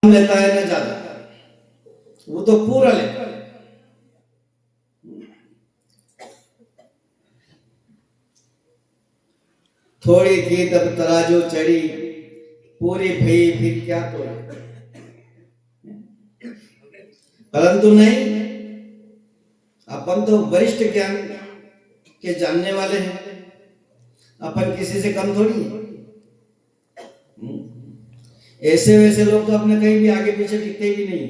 लेता है ना ज्यादा, वो तो पूरा लेता है। थोड़ी थी तब तराजू चढ़ी, पूरी भई फिर क्या तोड़ी। परंतु नहीं, अपन तो वरिष्ठ ज्ञान के जानने वाले हैं, अपन किसी से कम थोड़ी है। ऐसे वैसे लोग तो अपने कहीं भी आगे पीछे टिकते भी नहीं।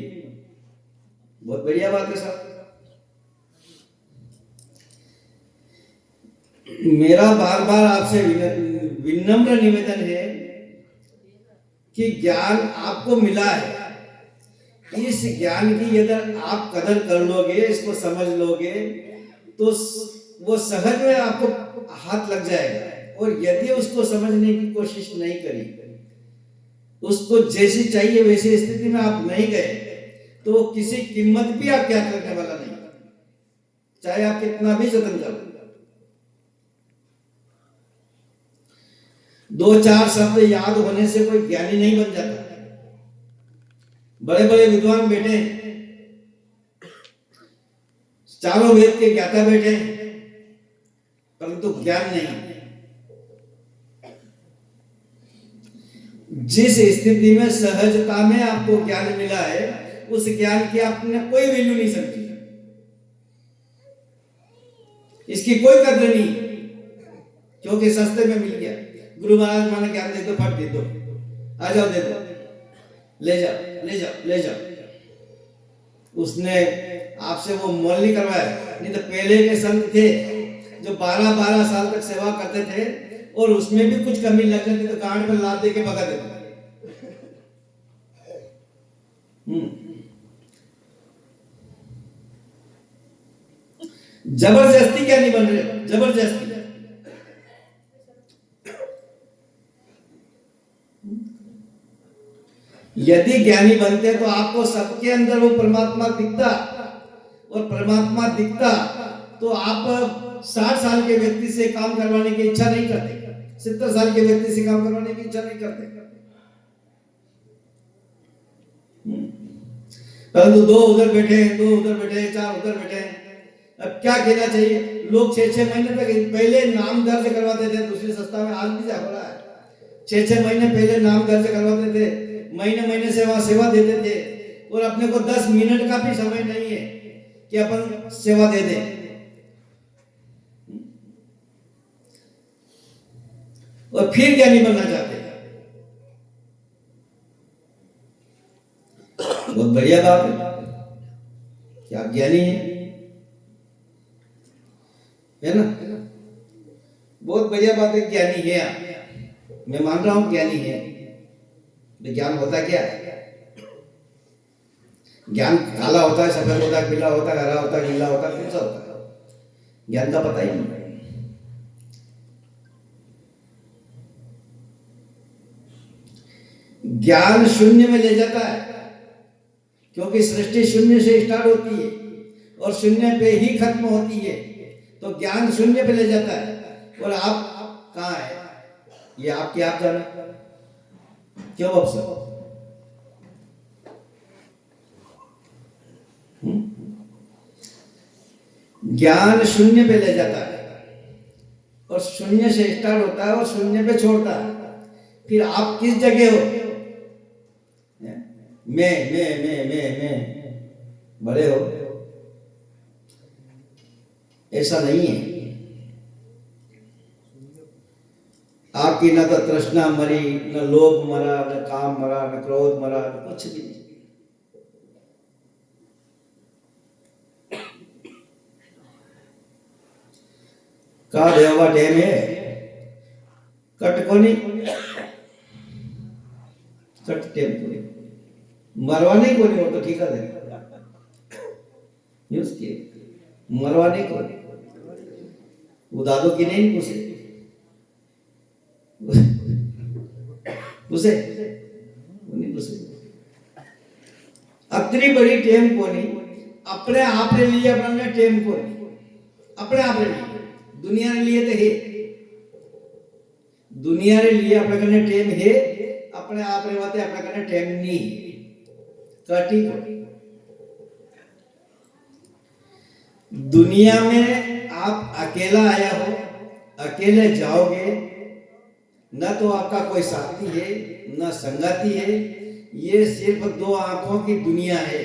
बहुत बढ़िया बात है साहब। मेरा बार बार आपसे विनम्र निवेदन है कि ज्ञान आपको मिला है, इस ज्ञान की यदि आप कदर कर लोगे, इसको समझ लोगे, तो वो सहज में आपको हाथ लग जाएगा। और यदि उसको समझने की कोशिश नहीं करी, उसको जैसी चाहिए वैसी स्थिति में आप नहीं गए, तो वो किसी कीमत भी आप क्या करने वाला नहीं, चाहे आप कितना भी जतन करो। दो चार शब्द याद होने से कोई ज्ञानी नहीं बन जाता। बड़े बड़े विद्वान बैठे, चारों वेद के ज्ञाता बैठे, परंतु ज्ञान नहीं। जिस स्थिति में सहजता में आपको ज्ञान मिला है, उस ज्ञान की आपने कोई वैल्यू नहीं समझी, इसकी कोई कदर नहीं, क्योंकि सस्ते में मिल गया। गुरु महाराज माने ज्ञान दे दो, फट दे दो, आ जाओ दे दो, ले जाओ ले जाओ ले जाओ। उसने आपसे वो मोल नहीं करवाया। नहीं तो पहले के संत थे जो 12-12 साल तक सेवा करते थे, और उसमें भी कुछ कमी लग जाती तो कांड पर लाद दे के भगा देते। जबरदस्ती क्या नहीं बन रहे, जबरदस्ती। यदि ज्ञानी बनते तो आपको सबके अंदर वो परमात्मा दिखता, और परमात्मा दिखता तो आप 60 साल के व्यक्ति से काम करवाने की इच्छा नहीं करते, 70 साल के व्यक्ति से काम करवाने की इच्छा नहीं करते। परंतु दो उधर बैठे हैं, दो उधर बैठे हैं, चार उधर बैठे हैं। अब क्या कहना चाहिए, लोग 6-6 महीने तक पहले नाम दर्ज करवाते थे दूसरी संस्था में, आज भी जा रहा है। 6-6 महीने पहले नाम दर्ज करवाते थे, महीने महीने से वहां सेवा देते थे, और अपने को 10 मिनट का भी समय नहीं है कि अपन सेवा दे दें। और फिर ज्ञानी बनना चाहते हैं। बहुत बढ़िया बात है कि आप ज्ञानी है ना, बहुत बढ़िया बात है, ज्ञानी है आप। मैं मान रहा हूं ज्ञानी है। ज्ञान होता क्या है? ज्ञान काला होता है, सफेद होता है, पीला होता है, हरा होता है, नीला होता है, कैसा होता है? ज्ञान का पता ही नहीं। ज्ञान शून्य में ले जाता है, क्योंकि सृष्टि शून्य से स्टार्ट होती है और शून्य पे ही खत्म होती है। तो ज्ञान शून्य पे ले जाता है। और आप कहाँ है, ये आपके आप जाने, क्यों अवसर? ज्ञान शून्य पे ले जाता है, और शून्य से स्टार्ट होता है और शून्य पे छोड़ता है। फिर आप किस जगह हो? मैं बड़े हो, ऐसा नहीं है। आपकी न तो तृष्णा मरी, न लोभ मरा, न काम मरा, न क्रोध मरा, न कुछ भी नहीं। का देवा टेम है कट को नहीं, कट टेम को नहीं, मरवाने को नहीं, वो तो ठीक है उसकी मरवाने को उदादो की नहीं पूछे पूछे नहीं पूछे। अतरी बड़ी टेम को नहीं, अपने आप ने लिए अपने टेम को नहीं, अपने आप ने लिए, दुनिया ने लिए तो है, दुनिया ने लिए अपने कने टेम है, अपने आप ने वाते अपने कने टेम नहीं। कटी को। दुनिया में आप अकेला आया हो, अकेले जाओगे, न तो आपका कोई साथी है न संगाती है। ये सिर्फ दो आंखों की दुनिया है।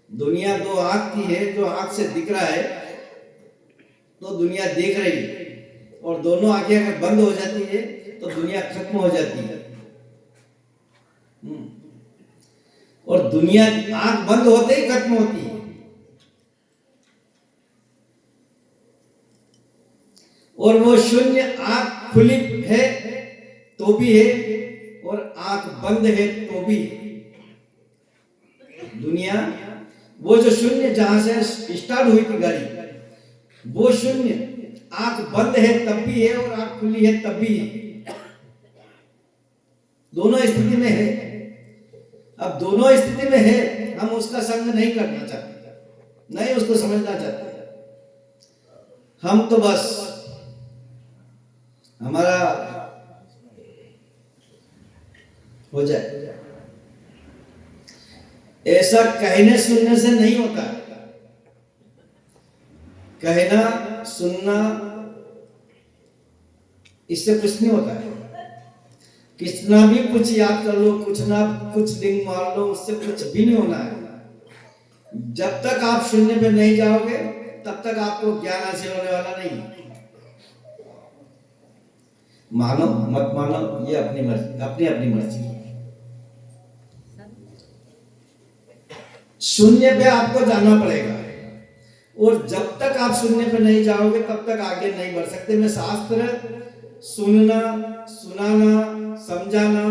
दुनिया दो आंख की है, जो आंख से दिख रहा है तो दुनिया देख रही है, और दोनों आंखें अगर बंद हो जाती है तो दुनिया खत्म हो जाती है। और दुनिया आंख बंद होते ही खत्म होती है। और वो शून्य आंख खुली है तो भी है, और आंख बंद है तो भी है। दुनिया, वो जो शून्य जहां से स्टार्ट हुई थी गाड़ी, वो शून्य आंख बंद है तब भी है और आंख खुली है तब भी है। दोनों स्थिति में है। अब दोनों स्थिति में है, हम उसका संग नहीं करना चाहते, नहीं उसको समझना चाहते। हम तो बस हमारा हो जाए, ऐसा कहने सुनने से नहीं होता। कहना सुनना इससे कुछ नहीं होता है। कितना भी कुछ याद कर लो, कुछ ना कुछ लिंग मार लो, उससे कुछ भी नहीं होना है। जब तक आप शून्य पे नहीं जाओगे तब तक आपको ज्ञान हासिल होने वाला नहीं। मानो मत मानो, ये अपनी मर्जी, अपनी अपनी मर्जी है। शून्य पे आपको जाना पड़ेगा, और जब तक आप शून्य पे नहीं जाओगे तब तक आगे नहीं बढ़ सकते। मैं शास्त्र सुनना, सुनाना, समझाना,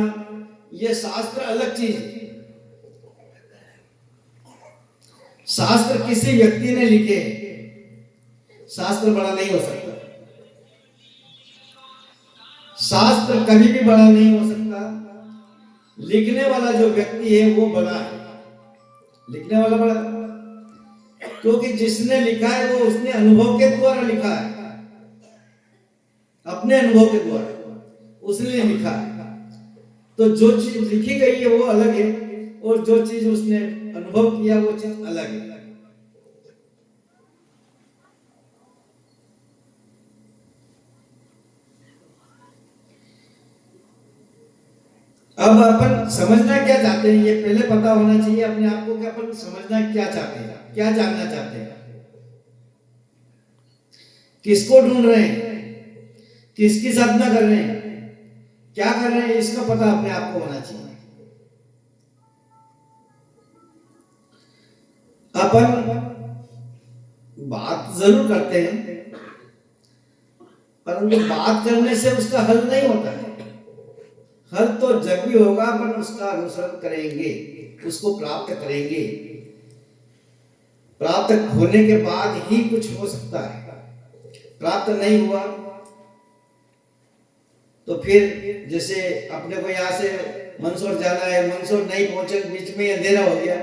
ये शास्त्र अलग चीज है। शास्त्र किसी व्यक्ति ने लिखे, शास्त्र बड़ा नहीं हो सकता। शास्त्र कभी भी बड़ा नहीं हो सकता। लिखने वाला जो व्यक्ति है वो बड़ा है, लिखने वाला बड़ा, क्योंकि जिसने लिखा है वो उसने अनुभव के द्वारा लिखा है, अपने अनुभव के द्वारा उसने लिखा है। तो जो चीज लिखी गई है वो अलग है, और जो चीज उसने अनुभव किया वो चीज अलग है। अब अपन समझना क्या चाहते हैं, ये पहले पता होना चाहिए अपने आप को कि अपन समझना क्या चाहते हैं, क्या जानना चाहते हैं, किसको ढूंढ रहे हैं, किसकी साधना कर रहे हैं, क्या कर रहे हैं, इसका पता अपने आप को होना चाहिए। अपन बात जरूर करते हैं, परंतु बात करने से उसका हल नहीं होता है। हल तो जब भी होगा अपन उसका अनुसरण करेंगे, उसको प्राप्त करेंगे। प्राप्त होने के बाद ही कुछ हो सकता है। प्राप्त नहीं हुआ तो फिर जैसे अपने को यहाँ से मंदसौर जाना है, मंदसौर नहीं पहुंचे, बीच में अंधेरा हो गया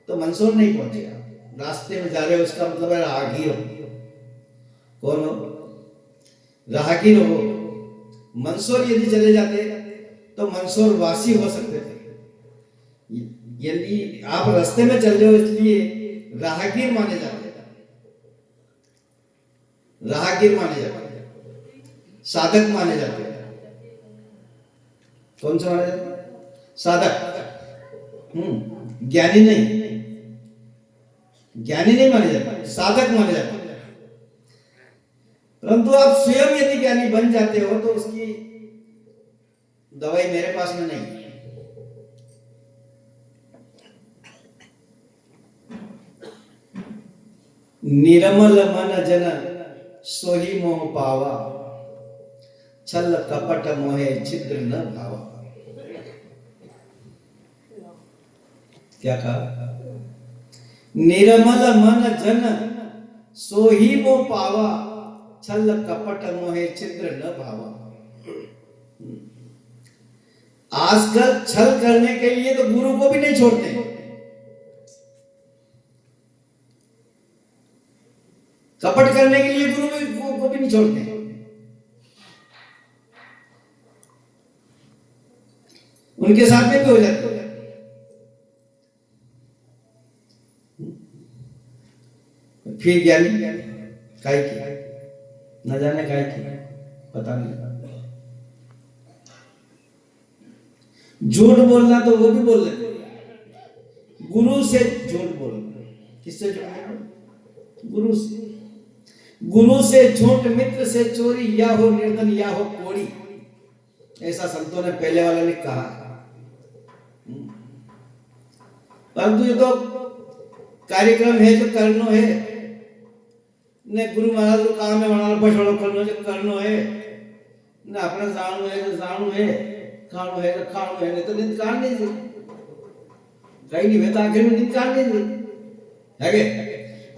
तो मंदसौर नहीं पहुंचेगा। रास्ते में जा रहे हो उसका मतलब है राहगीर हो। कौन हो? राहगीर हो। मंदसौर यदि चले जाते तो मंदसौर वासी हो सकते थे। यदि आप रास्ते में चल रहे हो इसलिए राहगीर माने जाते हैं, राहगीर माने जाते हैं, साधक माने जाते हैं। कौन सा माने जाते हैं? साधक। ज्ञानी नहीं, ज्ञानी नहीं माने जाते, साधक माने जाते हैं। परंतु आप स्वयं यदि ज्ञानी बन जाते हो तो उसकी दवाई मेरे पास में नहीं है। निर्मल मन जन सोही मोह पावा, छल कपट मोहे छिद्र न भावा। क्या कहा? निर्मल मन जन सोही मोह पावा, छल कपट मोहे छिद्र न भावा। आजकल छल करने के लिए तो गुरु को भी नहीं छोड़ते, कपट करने के लिए गुरु को भी नहीं छोड़ते। उनके साथ में भी हो जाते हैं। फिर ज्ञानी काय की न जाने काय की पता नहीं। झूठ बोलना तो वो भी बोल लेते, गुरु से झूठ बोलना। किससे झूठ बोलना? गुरु से। गुरु से झूठ, मित्र से चोरी, या हो निर्धन या हो कोड़ी, ऐसा संतों ने पहले वाले ने कहा। परंतु ये तो कार्यक्रम है जो करनो है ने गुरु महाराज को काम है बनाना बछड़ो करनो जो करनो है ने अपने जाणो है जो जाणो है, खाणो है जो खाणो है, नहीं तो निंद काढ़ नहीं थी कहीं नहीं बेटा आखिर में निंद काढ़ नहीं थी है के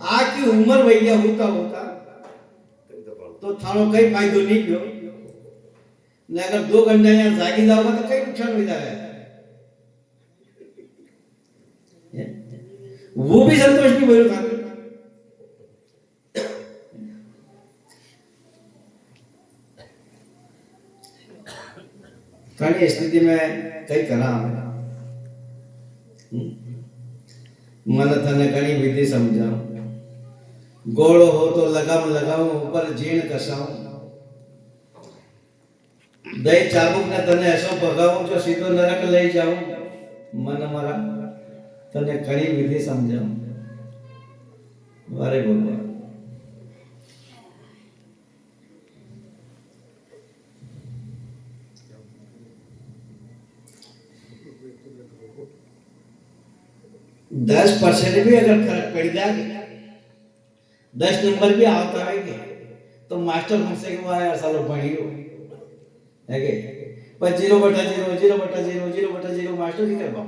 आज की उम्र भैया होता होता तो थानो कई फायदो नहीं क्यों ने अगर 2 घंटे यहाँ जागी जाओगा तो कई नुकसान हो जाएगा। वो भी संतोष की बोल खाते कई स्थिति में कई करा मन थने कई विधि समझाऊं, गोड़ो हो तो लगाम लगाऊं, ऊपर जीण कसाऊं, दही चाबुक ने तने ऐसो भगाऊं जो सीधो नरक ले जाऊं, मन मारा तने कई विधि समझाऊं। वारे बोले 10% भी अगर फर्क पड़ जाए 10 नंबर भी आता है तो मास्टर हमसे के यार सालों पढ़ी हो है के पर 0/0 0/0 0/0 मास्टर की कर पाओ।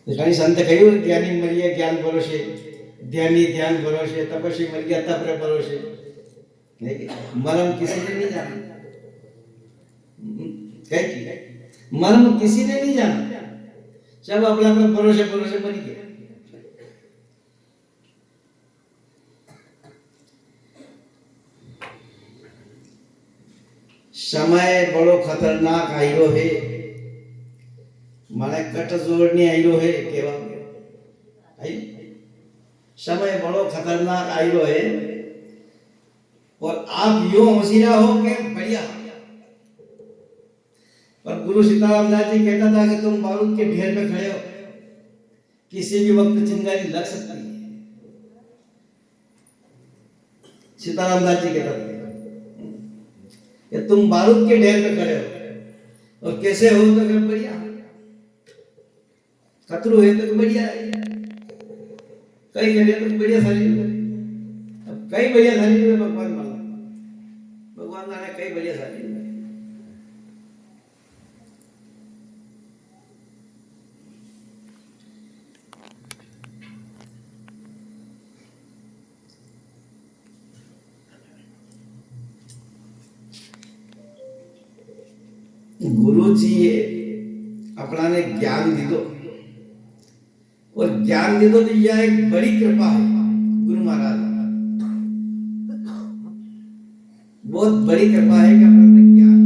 तो कई संत कहियो ज्ञानी मरिया ज्ञान भरोसे, ध्यानी ध्यान भरोसे, तपस्वी मरिया तप रे भरोसे, नहीं मरम किसी ने नहीं जाना, मरम किसी ने नहीं जाना, सब अपने अपने भरोसे भरोसे मरी गए। समय बड़ो खतरनाक आयो है, माने कट जोड़नी आयो है केवा आई समय बड़ो खतरनाक आयो है और आप यो होशियार हो के बढ़िया। पर गुरु सीताराम दास जी कहता था कि तुम बारूद के ढेर पे खड़े हो, किसी भी वक्त चिंगारी लग सकती है। सीताराम दास जी कहता था कि तुम बारूद के ढेर पे खड़े हो और कैसे हो तो फिर बढ़िया, खतरू है तो बढ़िया है, कई बढ़िया तो बढ़िया सारी, अब कई बढ़िया सारी में भगवान माना, भगवान माने कई बढ़िया सारी में। गुरु जी अपना ने ज्ञान दी दो और ज्ञान दे दो तो यह एक बड़ी कृपा है। गुरु महाराज बहुत बड़ी कृपा है कि अपना ने ज्ञान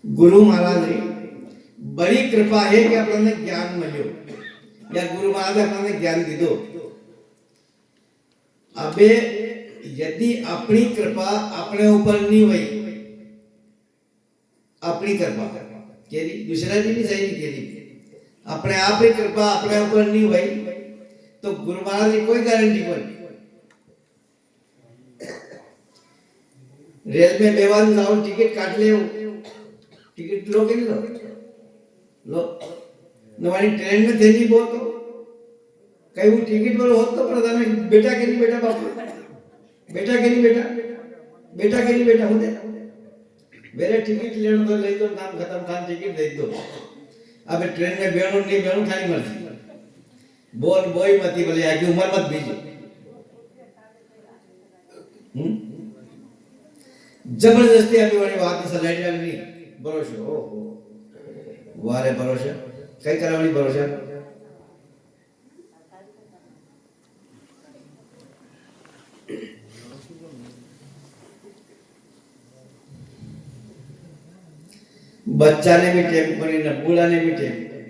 गुरु महाराज ने बड़ी कृपा है कि अपने ज्ञान मिलो या गुरु महाराज अपने ज्ञान दी दो। अबे यदि अपनी कृपा अपने ऊपर नहीं हुई, अपनी कृपा केरी दूसरा जी नहीं सही नहीं केरी, अपने आप ही कृपा अपने ऊपर नहीं हुई तो गुरु महाराज की कोई गारंटी नहीं। रेल में बेवान जाओ टिकट काट ले, टिकट लो के नहीं लो नवानी ट्रेन में थे नहीं बहुत कई वो टिकट वाला होता तो प्रधान बेटा के नहीं बेटा बापू बेटा के नहीं बेटा बेटा के नहीं बेटा होते मेरे टिकट लेने तो ले दो काम खत्म खान टिकट दे दो। अब ट्रेन में बैठो नहीं बैठो खाली मर्जी बोल बोई मती बोले आगे उम्र मत बीजो। जबरदस्ती अभी वाली बात से लाइट नहीं भरोसे हो वारे भरोसा कई करावनी भरोसा बच्चा ने भी टेम करी न बूढ़ा ने भी टेम करी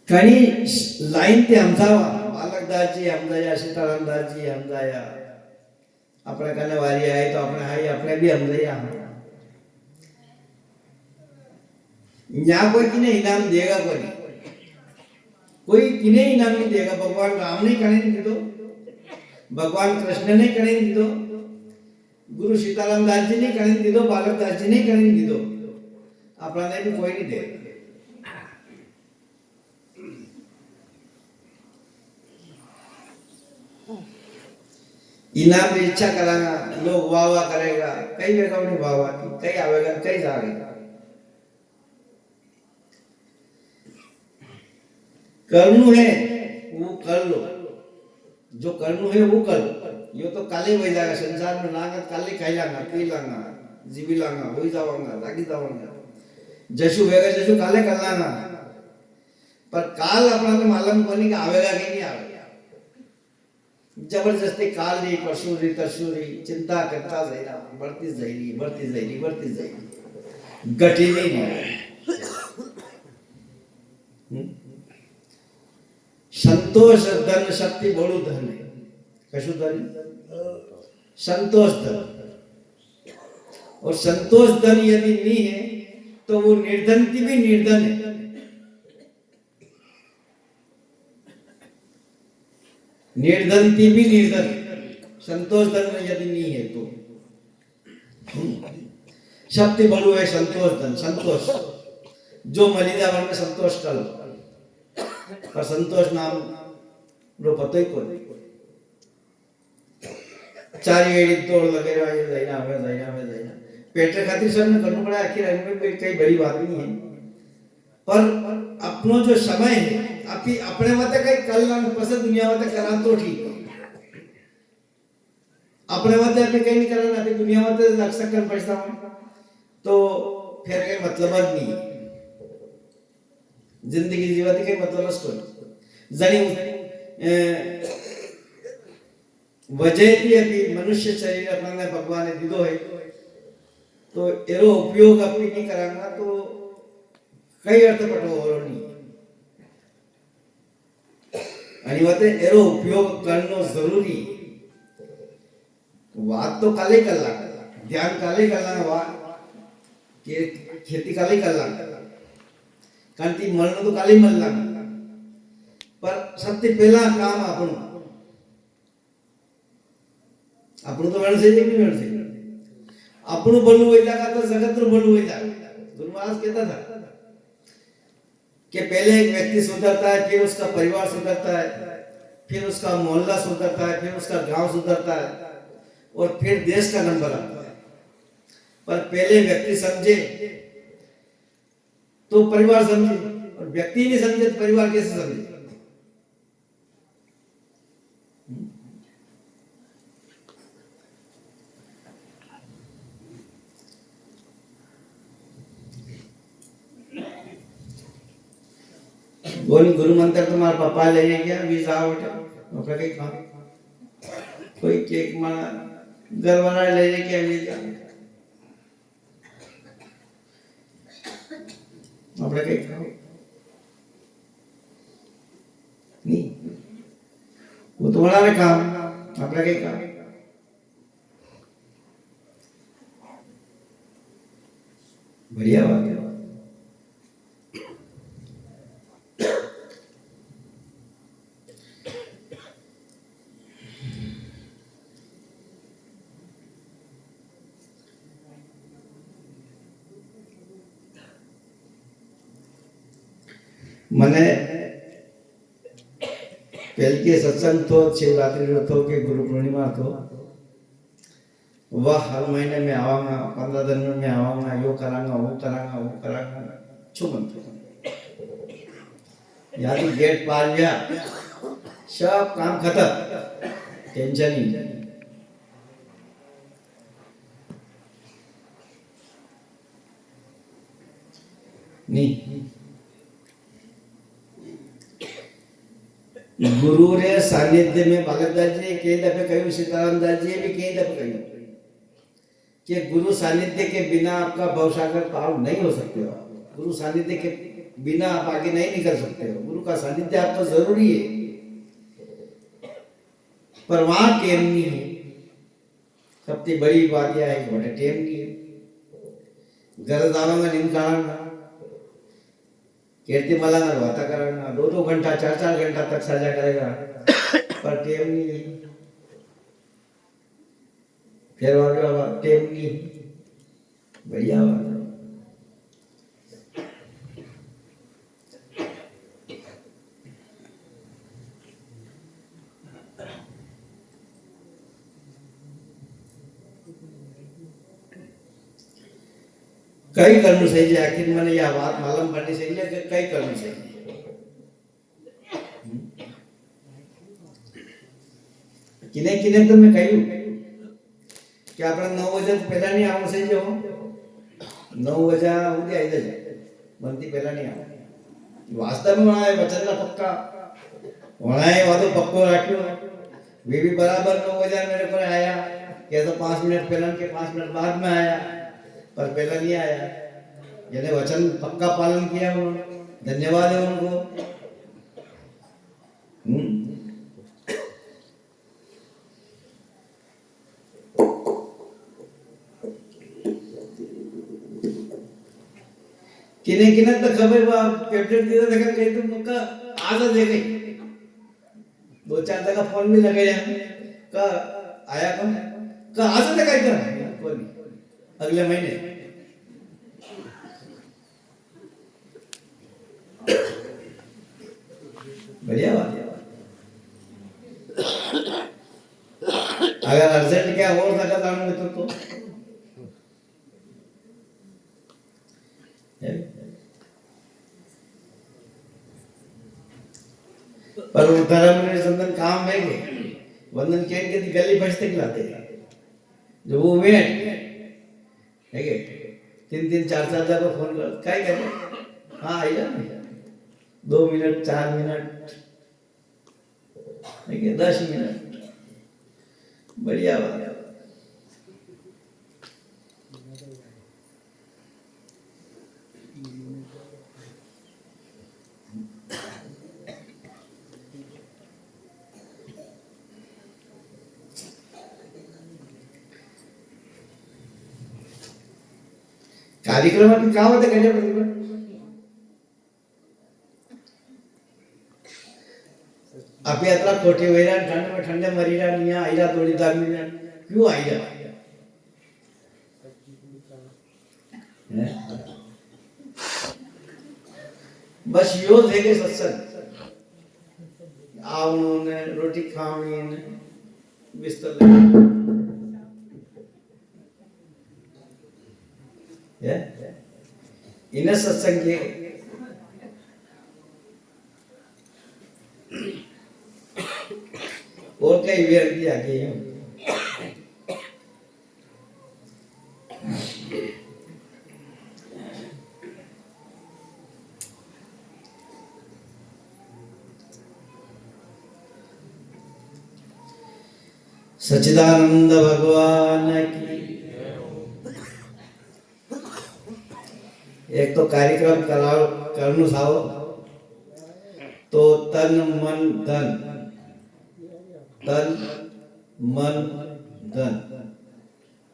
कणी लाइन ते समजावा बालकदासजी समजाया सीतारामदासजी समजाया अपने कने वाली आई तो अपने आई अपने भी समजाया यहाँ कोई किने इनाम देगा कोई किने इनाम नहीं देगा भगवान राम ने कने दीदो भगवान कृष्ण ने कने दीदो गुरु सीताराम दास जी ने कने दीदो बालक दास जी ने कने दीदो अपना ने भी कोई नहीं दे इनाम की इच्छा कराना लोग वाह वाह करेगा कई जगह उन्हें वाह वाह की कई आवेगा कई जाएगा करनु है वो कर लो जो करनु है वो कर लो यो तो काले वही जाएगा संसार में लांगा काले खाई लांगा पी लांगा जीवी लांगा वही जावांगा लागी जावांगा जशु वेगा जशु काले कर लांगा पर काल अपना तो मालूम कोनी का आवेगा कि नहीं आवेगा जबरदस्ती काल दी परसूरी तरसूरी चिंता करता जाएगा बढ़ती जाएगी बढ़ती जाएगी बढ़ती जाएगी गटी नहीं संतोष धन शक्ति बड़ू धन है कशु धन संतोष धन और संतोष धन यदि नहीं है तो वो निर्धन की भी निर्धन है निर्धन की भी निर्धन संतोष धन यदि नहीं है तो शक्ति बड़ू है संतोष धन संतोष जो मलिदा वन में संतोष कर पर संतोष नाम रो पतो ही कोई चार एड़ी तोड़ लगे रहा जाइना पेट खातिर सब ने करना पड़ा आखिर में कई बड़ी बात नहीं है पर अपनो जो समय है अपनी अपने मत कई कल्याण पसंद दुनिया मत करा तो ठीक अपने मत अपने कहीं नहीं करना अपनी दुनिया मत लक्ष्य कर पैसा तो फिर कहीं मतलब नहीं जिंदगी जीवाती कहीं मतलब उसको जनी वजह थी अभी मनुष्य शरीर अपना भगवान ने दीदो है तो एरो उपयोग अपनी नहीं करांगा तो कई अर्थ पटो और नहीं अनिवार्य एरो उपयोग करना जरूरी बात तो काले कर ला ध्यान काले कर ला बात के खेती काले कर ला कांति मरना तो काले मर ला पर सबसे पहला काम अपन अपन तो वर्ण से नहीं वर्ण से अपन बलू हो जाएगा तो जगत रो बलू हो जाएगा गुरु महाराज कहता था कि पहले एक व्यक्ति सुधरता है फिर उसका परिवार सुधरता है फिर उसका मोहल्ला सुधरता है फिर उसका गांव सुधरता है और फिर देश का नंबर आता है पर पहले व्यक्ति समझे तो परिवार समझे और व्यक्ति नहीं समझे तो परिवार कैसे समझे बोली गुरु मंत्र तुम्हारा पापा ले गया वीजा उठा ओकरा के काम कोई केक माना घर वाला ले गया वीजा ओकरा के काम नहीं वो तुम्हारा काम ओकरा के काम बढ़िया बात है मने पहल के सत्संग तो शिवरात्रि रो तो के गुरु पूर्णिमा तो वह हर महीने में आवांगा 15 दिन में आवांगा यो करांगा वो छुमन यानी गेट पार गया सब काम खत्म टेंशन ही नहीं। गुरु रे सानिध्य में भगतदास जी कई दफे कहूं, सीताराम दास जी भी कई दफे कहूं कि गुरु सानिध्य के बिना आपका भवसागर पार नहीं हो सकते हो। गुरु सानिध्य के बिना आप आगे नहीं निकल सकते हो। गुरु का सानिध्य आपको जरूरी है, पर वहां टेम नहीं है। सबसे बड़ी बात यह है कि बड़े टेम नहीं है। गरज आवांगा नींद काढ़ना, कीर्ति मलांगा वाता करना, 2-2 घंटा 4-4 घंटा तक साझा करेगा, पर टेम नहीं है। फिर बाबा टेम नहीं है। बढ़िया बात। कई करनी चाहिए। आखिर मैंने यह बात मालूम करनी चाहिए कि कई करनी चाहिए। किने किने तो मैं कहूं कि આપણે 9 વાગ્યા પહેલા નહીં આવવું જોઈએ હો। 9 વાગ્યા સુધી આવી જજો, બનતી પહેલા नहीं આવો। वास्तव में वहां वचन का पक्का वहां वादो पक्को राख्यो। वे भी बराबर 9 बजे मेरे पर आया, क्या तो 5 मिनट पहले के 5 मिनट बाद में आया, पर पहला नहीं आया। जिन्हें वचन पक्का पालन किया उन्होंने, धन्यवाद है उनको। किने किने तो खबर कैप्टन दिया देखा कहीं तुम का आज देखे 2-4 जगह फोन भी लगाया का आया कौन का आज देखा क्या कोई अगले महीने। बढ़िया बात। अगर अर्जेंट क्या हो सकता है तो पर धर्म में संदन काम है के वंदन केन के गली बजते खिलाते जो वो वेट है के 3-3 4-4 जगह फोन कर काय कहते हाँ आई जा 2 मिनट 4 मिनट है के 10 मिनट। बढ़िया बात। कार्यक्रम में क्या होता है आप यात्रा खोटी वैरा ठंड में ठंडे मरीरा निया आईरा थोड़ी दामी में क्यों आईरा बस यो थे के सत्संग आवनो ने रोटी खावनी ने बिस्तर इन्हें सत्संग के और कई व्यक्ति आगे हैं। सच्चिदानंद भगवान की। एक तो कार्यक्रम करनु सावो तो तन मन धन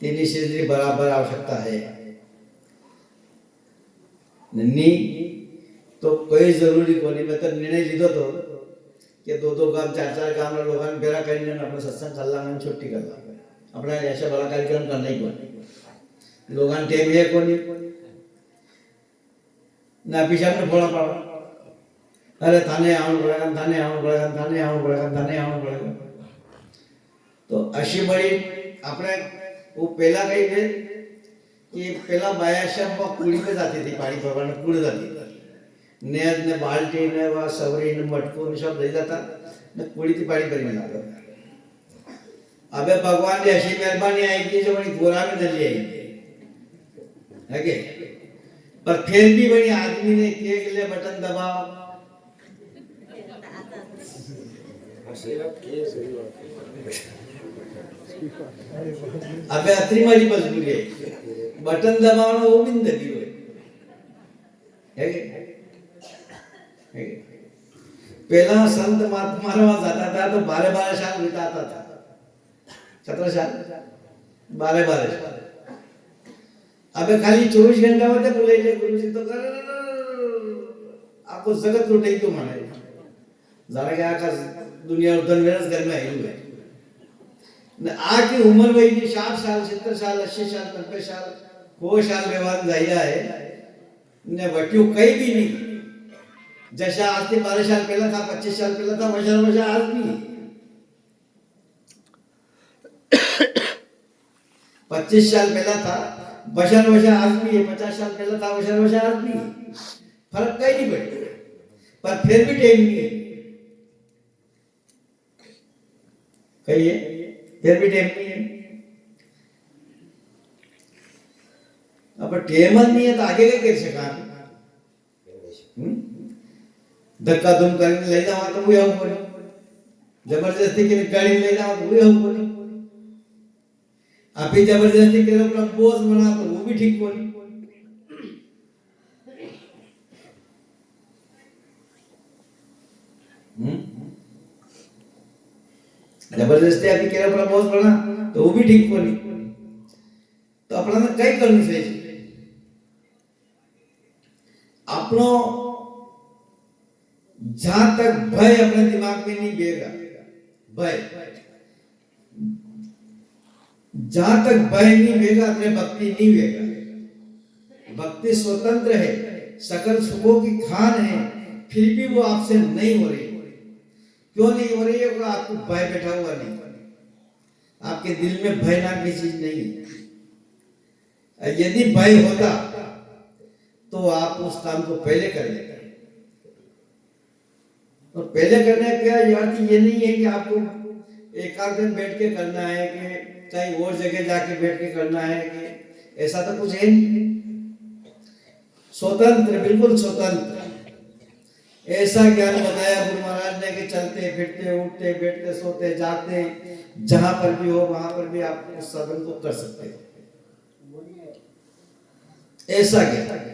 तीन चीज बराबर आवश्यकता है। नहीं तो कोई जरूरी को नहीं। मैं तो निर्णय लीधो तो कि 2-2 गांव 4-4 गांव में लोगों बेरा करने अपने सत्संग कर ला छुट्टी कर ला अपना ऐसा बड़ा कार्यक्रम करना ही को लोगों टेम है को नहीं ना पीछा में फोड़ा पड़ा अरे थाने आउन पड़ेगा। तो अशी बड़ी अपने वो पहला कही है कि पहला बायाशम वो कुड़ी पे जाती थी पानी भरवाने कुड़ी जाती थी नेद ने बाल्टी ने वा सवरी ने मटको ने सब ले जाता ने कुड़ी थी पानी भरने लगा। अबे भगवान की ऐसी मेहरबानी आएगी जो बड़ी गोरा में डली आएगी है के? पर फिर भी बड़ी आदमी ने के लिए बटन दबाओ। अबे अतरी मारी मजबूरी है, बटन दबाना वो भी दबी हुई है के? पहला संत महात्मा वहां जाता था तो 12-12 साल बिताता था, 17 साल 12-12 साल। अबे खाली 24 घंटा होते बोले गुरु जी तो कर आपको जगत लुटे क्यों माने जरा क्या का दुनिया उधर मेरे घर में आई हुई न आके उम्र वही की 60 साल 70 साल 80 साल 90 साल वो साल व्यवहार जाया है ने वट्यू कहीं भी नहीं जैसा आज के 12 साल पहला था 25 साल पहला था वैसा आज भी 25 साल पहला था वैसा आज भी है 50 साल पहला था वैसा आज भी फर्क कहीं नहीं पड़े पर फिर भी टाइम नहीं है कहिए फिर भी टाइम नहीं है। अब टाइम नहीं है तो आगे क्या कर सका धक्का धुम करके ले जावा तो वो हम बोले जबरदस्ती के गाड़ी ले जावा तो वो हम बोले अभी जबरदस्ती के अपना बोझ बना तो वो भी ठीक बोले जबरदस्ती अभी के अपना बोझ बना तो वो भी ठीक बोले तो अपना में कई करनी चाहिए अपनो जहां तक भय अपने दिमाग में नहीं बेगा भय जहां तक भय नहीं बेगा अपने भक्ति नहीं बेगा भक्ति स्वतंत्र है सकल सुखों की खान है फिर भी वो आपसे नहीं हो रही क्यों नहीं हो रही है वो आपको भय बैठा हुआ नहीं आपके दिल में भय नाम की चीज नहीं है यदि भय होता तो आप उस काम को पहले कर लेते और पहले करने का अर्थ ये नहीं है कि आपको एकाध दिन बैठ के करना है कि कहीं और जगह जाके बैठ के करना है कि ऐसा तो कुछ है नहीं स्वतंत्र बिल्कुल स्वतंत्र ऐसा ज्ञान बताया गुरु महाराज ने कि चलते फिरते उठते बैठते सोते जाते जहां पर भी हो वहां पर भी आप उस साधन को कर सकते हो ऐसा ज्ञान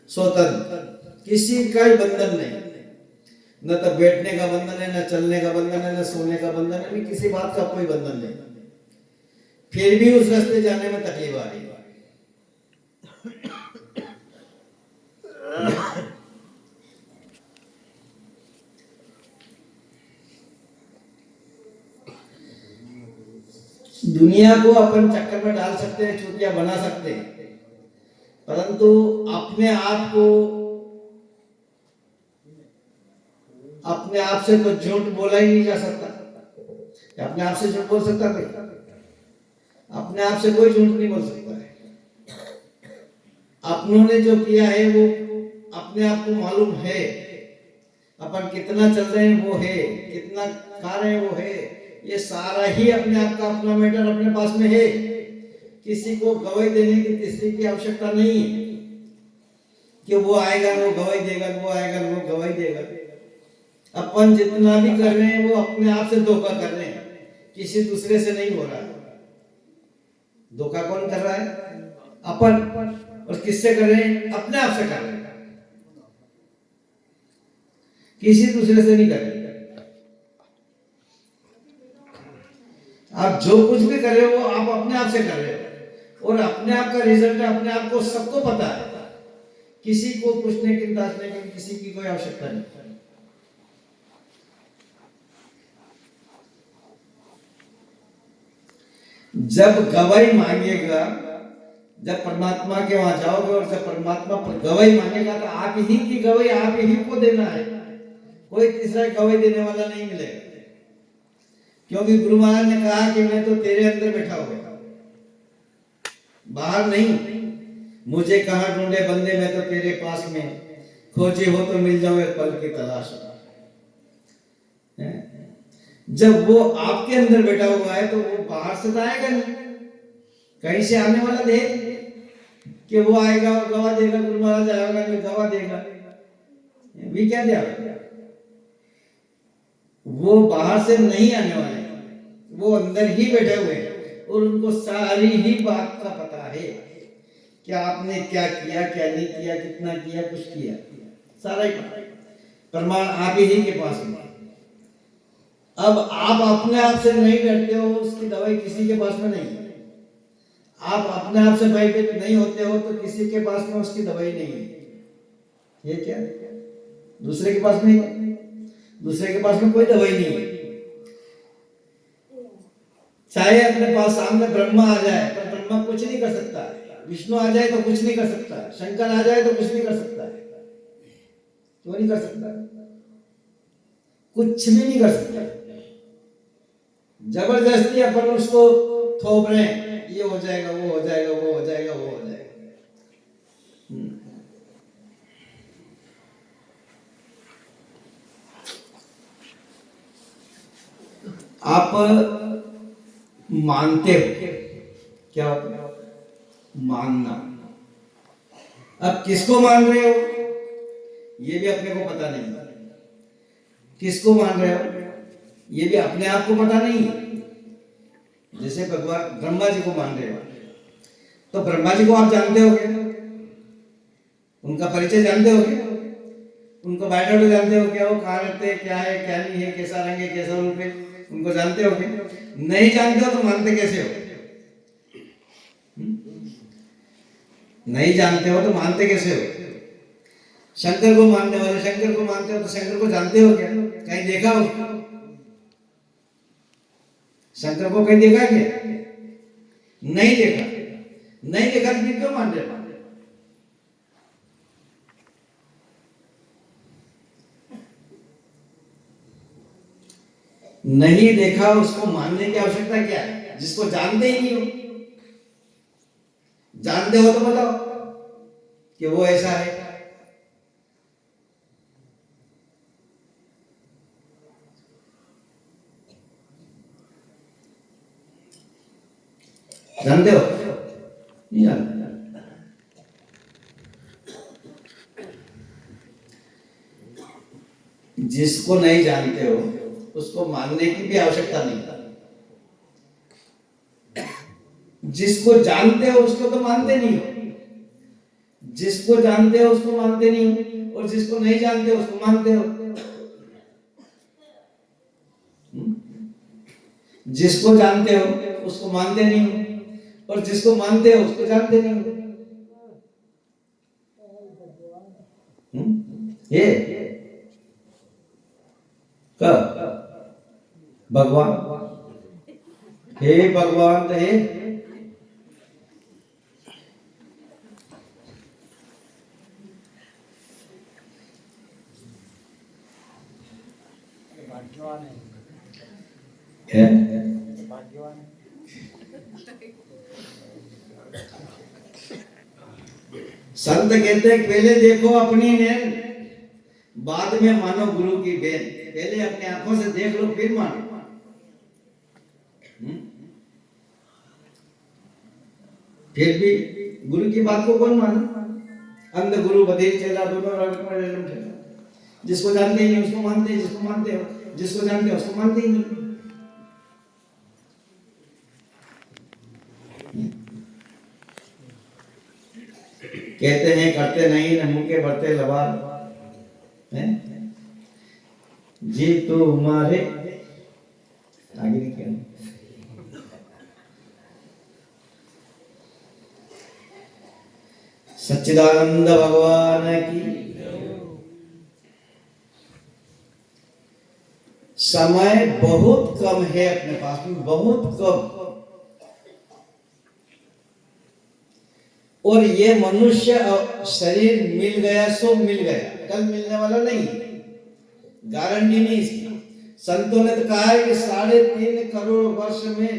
स्वतंत्र किसी का ही बंधन नहीं न तो बैठने का बंधन है न चलने का बंधन है न सोने का बंधन है नहीं किसी बात का कोई बंधन नहीं फिर भी उस रास्ते जाने में तकलीफ आ रही है दुनिया को अपन चक्कर में डाल सकते हैं चूतिया बना सकते हैं परंतु अपने आप से तो झूठ बोला ही नहीं जा सकता अपने आप से झूठ बोल सकता कोई अपने आप से कोई झूठ नहीं बोल सकता है अपनों ने जो किया है वो अपने आप को मालूम है अपन कितना चल रहे हैं वो है कितना खा रहे हैं वो है ये सारा ही अपने आप का अपना मैटर अपने पास में है किसी को गवाही देने की तीसरी की आवश्यकता नहीं है कि वो आएगा वो गवाही देगा वो आएगा वो गवाही देगा अपन जितना भी कर रहे हैं वो अपने आप से धोखा कर रहे हैं किसी दूसरे से नहीं हो रहा है धोखा कौन कर रहा है अपन और किससे कर रहे हैं अपने आप से कर रहे हैं किसी दूसरे से नहीं कर रहे आप जो कुछ भी कर रहे हो आप अपने आप से कर रहे हो और अपने आप का रिजल्ट अपने आप को सबको पता है किसी को पूछने की दासने की किसी की कोई आवश्यकता नहीं जब गवाही मांगेगा जब परमात्मा के वहां जाओगे और जब परमात्मा पर गवाही मांगेगा तो आप ही की गवाही आप ही को देना है कोई तीसरा गवाही देने वाला नहीं मिलेगा क्योंकि गुरु महाराज ने कहा कि मैं तो तेरे अंदर बैठा हुआ बाहर नहीं मुझे कहां ढूंढे बंदे मैं तो तेरे पास में खोजे हो तो मिल जाऊं एक पल की तलाश जब वो आपके अंदर बैठा हुआ है तो वो बाहर से तो आएगा नहीं, कहीं से आने वाला दे कि वो आएगा गवा देगा, गुरु महाराज आएगा गवा देगा, भी क्या दिया, वो बाहर से नहीं आने वाले, वो अंदर ही बैठे हुए हैं और उनको सारी ही बात का पता है कि आपने क्या किया क्या नहीं किया, कितना किया, कुछ किया, सारा ही प्रमाण आप ही के पास में। अब आप अपने आप से नहीं डरते हो, उसकी दवाई किसी के पास में नहीं है। आप अपने आप से भयभीत नहीं होते हो तो किसी के पास में उसकी दवाई नहीं है। ये क्या, दूसरे के पास में, दूसरे के पास में कोई दवाई नहीं है। चाहे अपने पास सामने ब्रह्मा आ जाए पर ब्रह्मा कुछ नहीं कर सकता, विष्णु आ जाए तो कुछ नहीं कर सकता, शंकर आ जाए तो कुछ नहीं कर सकता। क्यों नहीं कर सकता? कुछ भी नहीं कर सकता। जबरदस्ती अपन उसको थोप रहे हैं, ये हो जाएगा, वो हो जाएगा, वो हो जाएगा, वो हो जाएगा। आप मानते हो, क्या मानना। अब किसको मान रहे हो ये भी अपने को पता नहीं, किसको मान रहे हो ये भी अपने आप को पता नहीं। जैसे भगवान ब्रह्मा जी को मान रहे हो तो ब्रह्मा जी को आप जानते होगे, उनका परिचय जानते होगे, उनको बायोडाटा जानते हो, क्या वो कहाँ रहते हैं, क्या है क्या नहीं है, कैसा रंग है, कैसा रूप है, उनको जानते होगे। नहीं जानते हो तो मानते कैसे हो? नहीं जानते हो तो मानते कैसे हो? शंकर को मानने वाले शंकर को मानते हो तो शंकर को जानते हो क्या? कहीं देखा हो शंकर को? कहीं देखा क्या? नहीं देखा। नहीं देखा तो क्यों मान रहे? नहीं देखा उसको मानने की आवश्यकता क्या है, जिसको जानते ही नहीं हो? जानते हो तो बताओ कि वो ऐसा है। जानते हो? नहीं जानते। जिसको नहीं जानते हो उसको मानने की भी आवश्यकता नहीं। जिसको जानते हो उसको तो मानते नहीं हो, जिसको जानते हो उसको मानते नहीं हो, और जिसको नहीं जानते हो उसको मानते हो। जिसको जानते हो उसको मानते नहीं हो, और जिसको मानते हो उसको जानते नहीं हो। ये कब भगवान, हे भगवान तो हे है। संत कहते हैं पहले देखो अपनी नैन, बाद में मानो गुरु की बेन। पहले अपने आंखों से देख लो फिर मानो। फिर भी गुरु की बात को कौन माने? अंध गुरु बधिर चेला दोनों। जिसको जानते ही नहीं उसको मानते, जिसको मानते हो, जिसको जानते हो उसको मानते ही नहीं। कहते हैं करते नहीं न मुंह के भरते लबार हैं जी तुम्हारे आगे क्या। सच्चिदानंद भगवान की। समय बहुत कम है अपने पास में, बहुत कम। और ये मनुष्य शरीर मिल गया सो मिल गया, कल मिलने वाला नहीं, गारंटी नहीं इसकी। संतों ने तो कहा है कि 3.5 करोड़ वर्ष में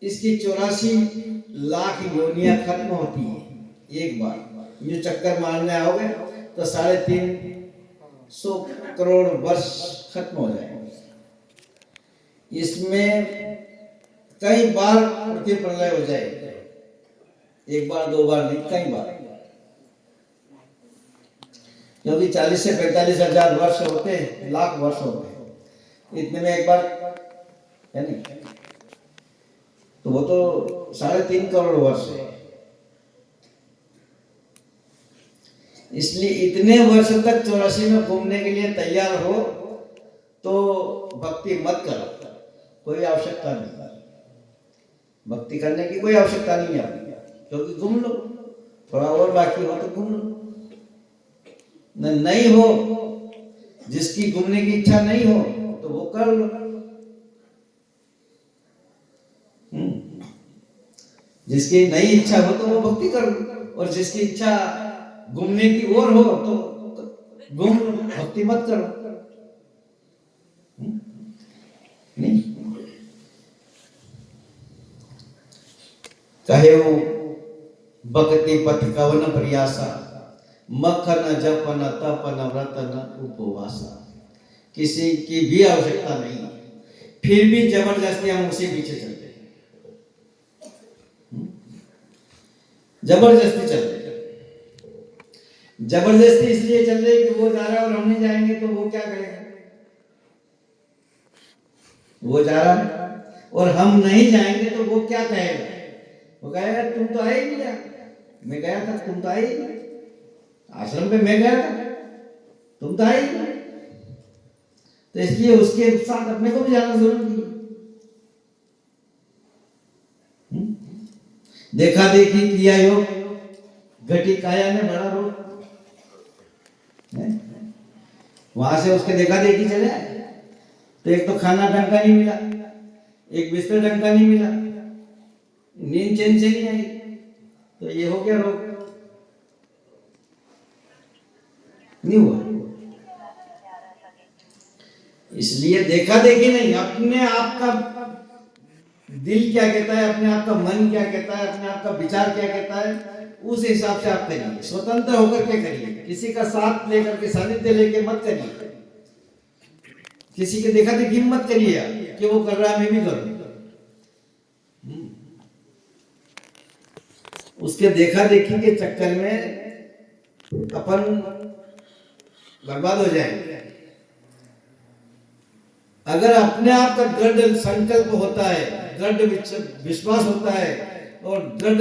इसकी 84 लाख योनियां खत्म होती है। एक बार ये चक्कर मारने आओगे तो 350 करोड़ वर्ष खत्म हो जाएंगे। इसमें कई बार पृथ्वी प्रलय हो जाए, एक बार दो बार नहीं, कई बार, क्योंकि 40 से 45 हजार वर्ष होते हैं, लाख वर्ष होते हैं, इतने में एक बार है नहीं, तो वो तो 3.5 करोड़ वर्ष है। इसलिए इतने वर्ष तक 84 में घूमने के लिए तैयार हो तो भक्ति मत करो, कोई आवश्यकता नहीं, भक्ति करने की कोई आवश्यकता नहीं है, क्योंकि घूम लो, थोड़ा और बाकी हो तो घूम लो, नहीं हो, जिसकी घूमने की इच्छा नहीं हो तो वो कर लो। जिसकी नई इच्छा हो तो वो भक्ति कर लो, और जिसकी इच्छा घूमने की ओर हो तो घूम लो, भक्ति मत करो। नहीं कहे वो भक्ति पथ कवन प्रयासा, मखन जपन तपन व्रतन उपवासा, किसी की भी आवश्यकता नहीं, फिर भी जबरदस्ती हम उसी पीछे चलते हैं, जबरदस्ती चलते हैं। जबरदस्ती इसलिए चल रहे कि वो जा रहा है और हम नहीं जाएंगे तो वो क्या करेगा, वो जा रहा है और हम नहीं जाएंगे तो वो क्या कहेगा, वो कहेगा तुम तो आए नहीं, मैं गया था तुम तो आए नहीं, आश्रम पे मैं गया था तुम तो आए नहीं, तो इसलिए उसके साथ अपने को भी जाना जरूरी है। देखा देखी किया योग, घटी काया ने बड़ा रोग, वहां से उसके देखा देखी चले आए, तो एक तो खाना ढंग का नहीं मिला, एक बिस्तर ढंग का नहीं मिला, नींद चैन से नहीं आई, तो ये हो गया रोग, नहीं हुआ। इसलिए देखा देखी नहीं, अपने आप का दिल क्या कहता है, अपने आप का मन क्या कहता है, अपने आप का विचार क्या कहता है, उस हिसाब से आप करिए, स्वतंत्र होकर के करिए, किसी का साथ लेकर के सानिध्य लेके मत करिए, किसी के देखा देखी मत करिए कि वो कर रहा है मैं भी करूं, उसके देखा देखी के चक्कर में अपन बर्बाद हो जाएंगे। अगर अपने आप का दृढ़ संकल्प होता है, दृढ़ विश्वास होता है और दृढ़